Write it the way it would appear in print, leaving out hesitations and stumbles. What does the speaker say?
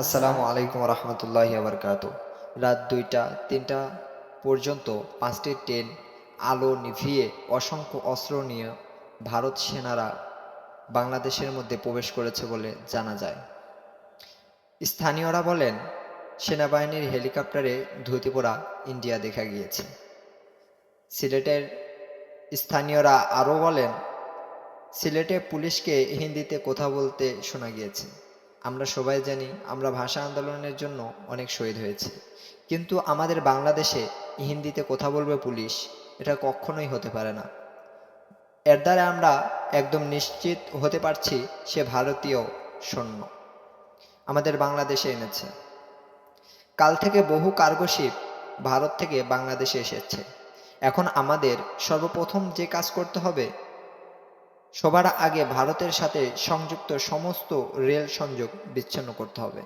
আসসালামু আলাইকুম রহমতুল্লাহি বারকাতু। রাত 2টা-3টা পর্যন্ত 5টি ট্রেন আলো নিভিয়ে অসংখ্য অস্ত্র নিয়ে ভারত সেনারা বাংলাদেশের মধ্যে প্রবেশ করেছে বলে জানা যায়। স্থানীয়রা বলেন, সেনাবাহিনীর হেলিকপ্টারে ধুতি পরা ইন্ডিয়া দেখা গিয়েছে। সিলেটের স্থানীয়রা আরও বলেন, সিলেটে পুলিশকে হিন্দিতে কথা বলতে শোনা গিয়েছে। আমরা সবাই জানি, আমরা ভাষা আন্দোলনের জন্য অনেক শহীদ হয়েছি, কিন্তু আমাদের বাংলাদেশে হিন্দিতে কথা বলবে পুলিশ, এটা কখনোই হতে পারে না। এর দ্বারা আমরা একদম নিশ্চিত হতে পারছি সে ভারতীয় সৈন্য আমাদের বাংলাদেশে এনেছে। কাল থেকে বহু কার্গো শিপ ভারত থেকে বাংলাদেশে এসেছে। এখন আমাদের সর্বপ্রথম যে কাজ করতে হবে, সবার আগে ভারতের সাথে সংযুক্ত সমস্ত রেল সংযোগ বিচ্ছিন্ন করতে হবে।